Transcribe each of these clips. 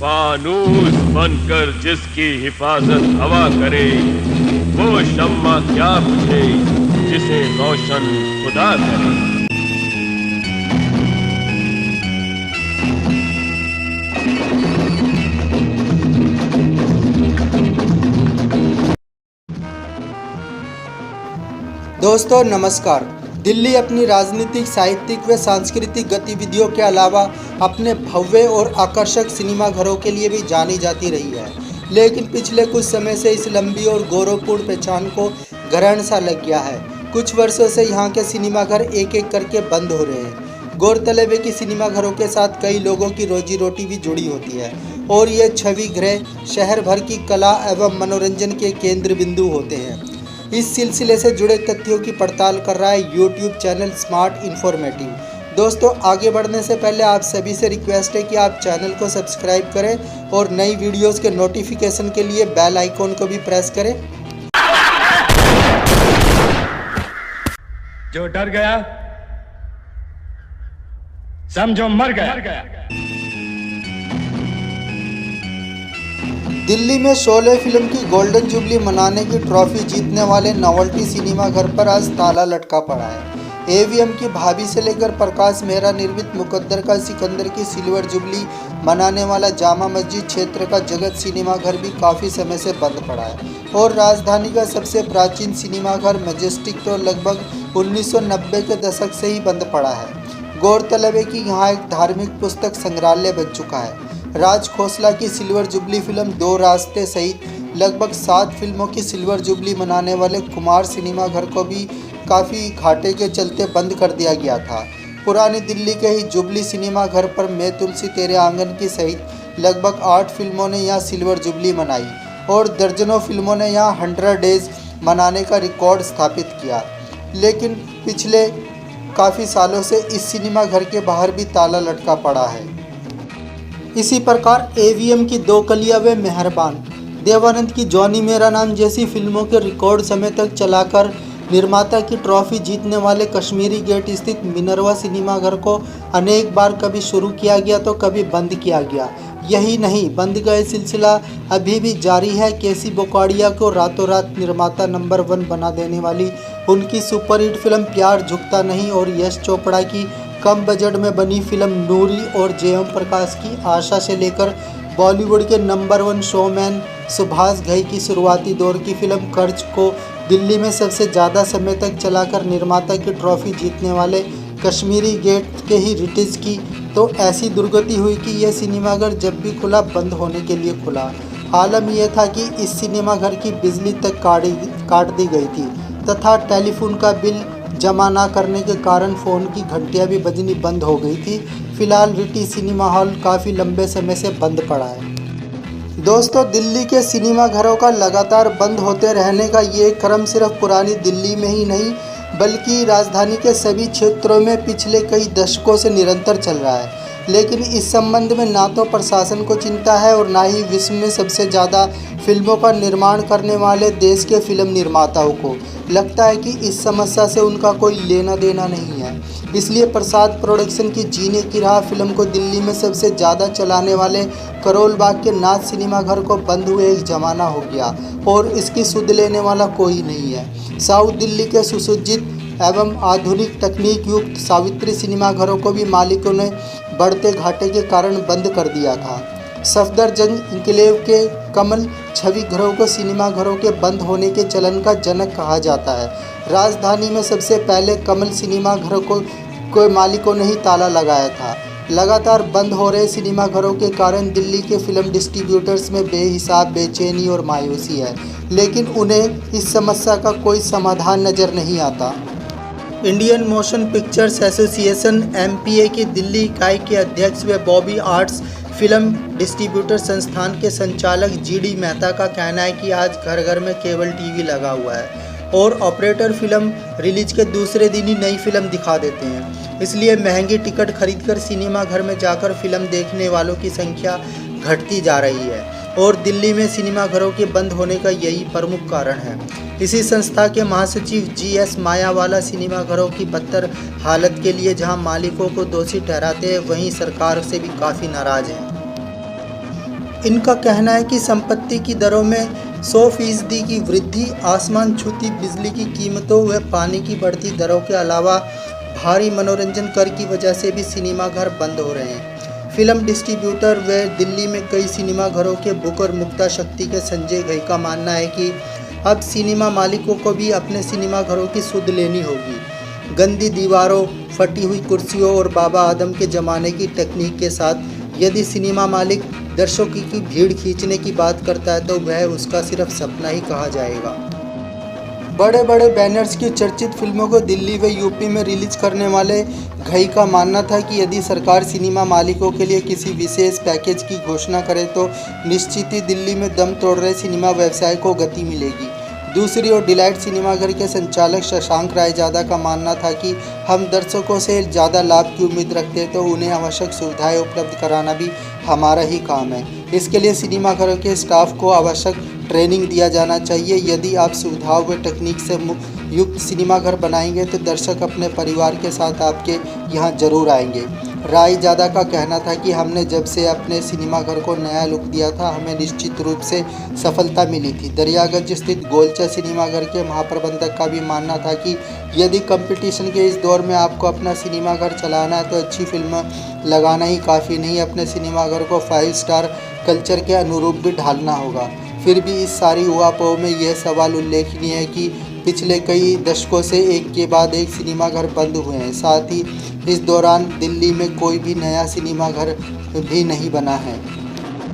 फानूस बनकर जिसकी हिफाजत हवा करे, वो शम्मा क्या बुझे जिसे रोशन खुदा करे। दोस्तों नमस्कार। दिल्ली अपनी राजनीतिक, साहित्यिक व सांस्कृतिक गतिविधियों के अलावा अपने भव्य और आकर्षक सिनेमाघरों के लिए भी जानी जाती रही है, लेकिन पिछले कुछ समय से इस लंबी और गौरवपूर्ण पहचान को ग्रहण सा लग गया है। कुछ वर्षों से यहाँ के सिनेमाघर एक एक करके बंद हो रहे हैं। गौरतलब है कि सिनेमाघरों के साथ कई लोगों की रोजी रोटी भी जुड़ी होती है और ये छवि गृह शहर भर की कला एवं मनोरंजन के केंद्र बिंदु होते हैं। इस सिलसिले से जुड़े तथ्यों की पड़ताल कर रहा है यूट्यूब चैनल स्मार्ट इन्फॉर्मेटिव। दोस्तों आगे बढ़ने से पहले आप सभी से रिक्वेस्ट है कि आप चैनल को सब्सक्राइब करें और नई वीडियोस के नोटिफिकेशन के लिए बेल आइकॉन को भी प्रेस करें। जो डर गया समझो मर गया। दिल्ली में शोले फिल्म की गोल्डन जुबली मनाने की ट्रॉफी जीतने वाले नोवेल्टी सिनेमा घर पर आज ताला लटका पड़ा है। एवीएम की भाभी से लेकर प्रकाश मेहरा निर्मित मुकद्दर का सिकंदर की सिल्वर जुबली मनाने वाला जामा मस्जिद क्षेत्र का जगत सिनेमा घर भी काफ़ी समय से बंद पड़ा है और राजधानी का सबसे प्राचीन सिनेमा घर मैजेस्टिक तो लगभग 1990 के दशक से ही बंद पड़ा है। गौरतलब है कि यहाँ एक धार्मिक पुस्तक संग्रहालय बन चुका है। राज खोसला की सिल्वर जुबली फिल्म दो रास्ते सहित लगभग 7 फिल्मों की सिल्वर जुबली मनाने वाले कुमार सिनेमा घर को भी काफ़ी घाटे के चलते बंद कर दिया गया था। पुरानी दिल्ली के ही जुबली सिनेमा घर पर मैं तुलसी तेरे आंगन की सहित लगभग 8 फिल्मों ने यहाँ सिल्वर जुबली मनाई और दर्जनों फिल्मों ने यहाँ 100 डेज मनाने का रिकॉर्ड स्थापित किया। लेकिन पिछले काफ़ी सालों से इस सिनेमा घर के बाहर भी ताला लटका पड़ा है। इसी प्रकार एवीएम की दो कलियां व मेहरबान, देवानंद की जॉनी मेरा नाम जैसी फिल्मों के रिकॉर्ड समय तक चलाकर निर्माता की ट्रॉफी जीतने वाले कश्मीरी गेट स्थित मिनरवा सिनेमा घर को अनेक बार कभी शुरू किया गया तो कभी बंद किया गया। यही नहीं, बंद का ये सिलसिला अभी भी जारी है। केसी बोकाडिया को रातों रात निर्माता नंबर 1 बना देने वाली उनकी सुपरहिट फिल्म प्यार झुकता नहीं और यश चोपड़ा की कम बजट में बनी फिल्म नूरी और जयम प्रकाश की आशा से लेकर बॉलीवुड के नंबर 1 शोमैन सुभाष घई की शुरुआती दौर की फिल्म कर्ज को दिल्ली में सबसे ज़्यादा समय तक चलाकर निर्माता की ट्रॉफी जीतने वाले कश्मीरी गेट के ही रिलीज की तो ऐसी दुर्गति हुई कि यह सिनेमाघर जब भी खुला बंद होने के लिए खुला। आलम यह था कि इस सिनेमा घर की बिजली तक काट दी गई थी तथा टेलीफोन का बिल जमा ना करने के कारण फ़ोन की घंटियां भी बजनी बंद हो गई थी। फिलहाल रिटी सिनेमा हॉल काफ़ी लंबे समय से बंद पड़ा है। दोस्तों दिल्ली के सिनेमा घरों का लगातार बंद होते रहने का ये क्रम सिर्फ पुरानी दिल्ली में ही नहीं बल्कि राजधानी के सभी क्षेत्रों में पिछले कई दशकों से निरंतर चल रहा है। लेकिन इस संबंध में ना तो प्रशासन को चिंता है और ना ही विश्व में सबसे ज़्यादा फिल्मों का निर्माण करने वाले देश के फिल्म निर्माताओं को लगता है कि इस समस्या से उनका कोई लेना देना नहीं है। इसलिए प्रसाद प्रोडक्शन की जीने की राह फिल्म को दिल्ली में सबसे ज़्यादा चलाने वाले करोल बाग के नाथ सिनेमा घर को बंद हुए एक ज़माना हो गया और इसकी सुध लेने वाला कोई नहीं है। साउथ दिल्ली के सुसज्जित एवं आधुनिक तकनीक युक्त सावित्री सिनेमा घरों को भी मालिकों ने बढ़ते घाटे के कारण बंद कर दिया था। सफदरजंग इंक्लेव के कमल छवि घरों को सिनेमा घरों के बंद होने के चलन का जनक कहा जाता है। राजधानी में सबसे पहले कमल सिनेमा घरों को मालिकों ने ही ताला लगाया था। लगातार बंद हो रहे सिनेमा घरों के कारण दिल्ली के फिल्म डिस्ट्रीब्यूटर्स में बेहिसाब बेचैनी और मायूसी है, लेकिन उन्हें इस समस्या का कोई समाधान नज़र नहीं आता। Indian motion pictures association MPa की दिल्ली इकाई के अध्यक्ष व बॉबी आर्ट्स फिल्म डिस्ट्रीब्यूटर संस्थान के संचालक जीडी मेहता का कहना है कि आज घर घर में केबल टीवी लगा हुआ है और ऑपरेटर फिल्म रिलीज के दूसरे दिन ही नई फिल्म दिखा देते हैं। इसलिए महंगी टिकट खरीदकर सिनेमा घर में जाकर फिल्म देखने वालों की संख्या घटती जा रही है और दिल्ली में सिनेमा घरों के बंद होने का यही प्रमुख कारण है। इसी संस्था के महासचिव जीएस मायावाला सिनेमा घरों की बदतर हालत के लिए जहां मालिकों को दोषी ठहराते हैं वहीं सरकार से भी काफ़ी नाराज हैं। इनका कहना है कि संपत्ति की दरों में 100% की वृद्धि, आसमान छूती बिजली की कीमतों व पानी की बढ़ती दरों के अलावा भारी मनोरंजन कर की वजह से भी सिनेमा घर बंद हो रहे हैं। फिल्म डिस्ट्रीब्यूटर व दिल्ली में कई सिनेमा घरों के बुक और मुक्ता शक्ति के संजय घई का मानना है कि अब सिनेमा मालिकों को भी अपने सिनेमा घरों की सुध लेनी होगी। गंदी दीवारों, फटी हुई कुर्सियों और बाबा आदम के ज़माने की तकनीक के साथ यदि सिनेमा मालिक दर्शकों की भीड़ खींचने की बात करता है तो वह उसका सिर्फ सपना ही कहा जाएगा। बड़े बड़े बैनर्स की चर्चित फिल्मों को दिल्ली व यूपी में रिलीज करने वाले घई का मानना था कि यदि सरकार सिनेमा मालिकों के लिए किसी विशेष पैकेज की घोषणा करे तो निश्चित ही दिल्ली में दम तोड़ रहे सिनेमा व्यवसाय को गति मिलेगी। दूसरी ओर डिलाइट सिनेमाघर के संचालक शशांक रायजादा का मानना था कि हम दर्शकों से ज़्यादा लाभ की उम्मीद रखते हैं तो उन्हें आवश्यक सुविधाएं उपलब्ध कराना भी हमारा ही काम है। इसके लिए सिनेमाघरों के स्टाफ को आवश्यक ट्रेनिंग दिया जाना चाहिए। यदि आप सुविधाओं व तकनीक से युक्त सिनेमाघर बनाएंगे तो दर्शक अपने परिवार के साथ आपके यहाँ जरूर आएंगे। रायजादा का कहना था कि हमने जब से अपने सिनेमाघर को नया लुक दिया था हमें निश्चित रूप से सफलता मिली थी। दरियागंज स्थित गोलचा सिनेमाघर के महाप्रबंधक का भी मानना था कि यदि कंपटीशन के इस दौर में आपको अपना सिनेमाघर चलाना है तो अच्छी फिल्म लगाना ही काफ़ी नहीं, अपने सिनेमाघर को 5 स्टार कल्चर के अनुरूप भी ढालना होगा। फिर भी इस सारी उहापोह में यह सवाल उल्लेखनीय है कि पिछले कई दशकों से एक के बाद एक सिनेमाघर बंद हुए हैं। साथ ही इस दौरान दिल्ली में कोई भी नया सिनेमाघर भी नहीं बना है।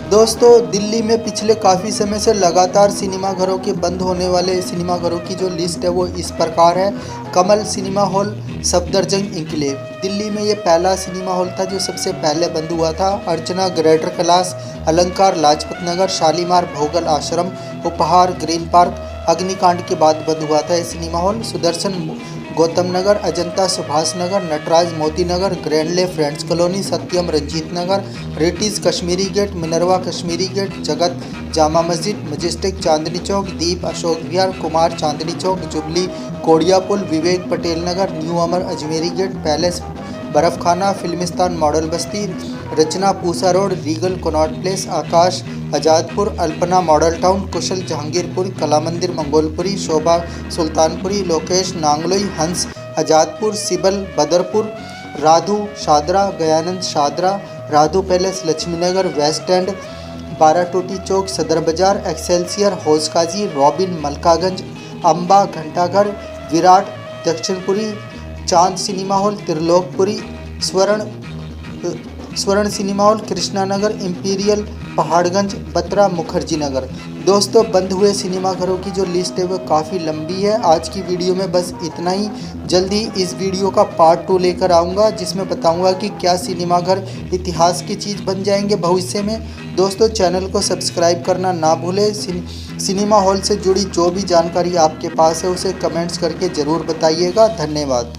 दोस्तों, दिल्ली में पिछले काफ़ी समय से लगातार सिनेमाघरों के बंद होने वाले सिनेमाघरों की जो लिस्ट है वो इस प्रकार है। Kamal cinema hall, Safdarjung enclave. Delhi में ये पहला सिनेमा हॉल था जो सबसे पहले बंद हुआ था। अर्चना ग्रेटर कैलाश, अलंकार लाजपत नगर, शालीमार भोगल आश्रम, उपहार ग्रीन पार्क अग्निकांड के बाद बंद हुआ था ये सिनेमा हॉल। सुदर्शन गौतम नगर, अजंता सुभाष नगर, नटराज मोती नगर, ग्रैंडले Friends Colony, Satyam Ranjit Nagar, Ritz Kashmiri Gate, Minerva Kashmiri Gate, Jagat Jama Masjid, Majestic Chandni Chowk, Deep Ashok Vihar, Kumar Chandni Chowk, Jubilee Kodia Pul, Vivek Patel Nagar, New Amar Ajmeri Gate, Palace Barfkhana, Filmistan Model Basti, Rachna Pusa Road, Regal Connaught Place, Aakash Azadpur, Alpana Model Town, Kushal Jahangirpuri, Kala Mandir Mangolpuri, शोभा सुल्तानपुरी, लोकेश नांगलोई, हंस Azadpur, Sibal Badarpur, Radhu Shahdara, Gayanand Shahdara, Radhu palace Laxmi Nagar, waste and, 12 टोटी चौक, सदर बाजार, एक्सेलसियर, हौसकाजी, रॉबिन मलकागंज, अम्बा घंटाघर, विराट दक्षिणपुरी, चांद सिनेमा हॉल, त्रिलोकपुरी, स्वर्ण cinema hall, Krishna Nagar, imperial, Paharganj, Batra, Mukherjee Nagar. दोस्तों, बंद हुए सिनेमाघरों की जो लिस्ट है वो काफ़ी लंबी है। आज की वीडियो में बस इतना ही। जल्दी इस वीडियो का पार्ट 2 लेकर आऊँगा जिसमें बताऊँगा कि क्या सिनेमाघर इतिहास की चीज़ बन जाएंगे भविष्य में। दोस्तों, चैनल को सब्सक्राइब करना ना भूलें। सिनेमा हॉल से जुड़ी जो भी जानकारी आपके पास है उसे कमेंट्स करके ज़रूर बताइएगा। धन्यवाद।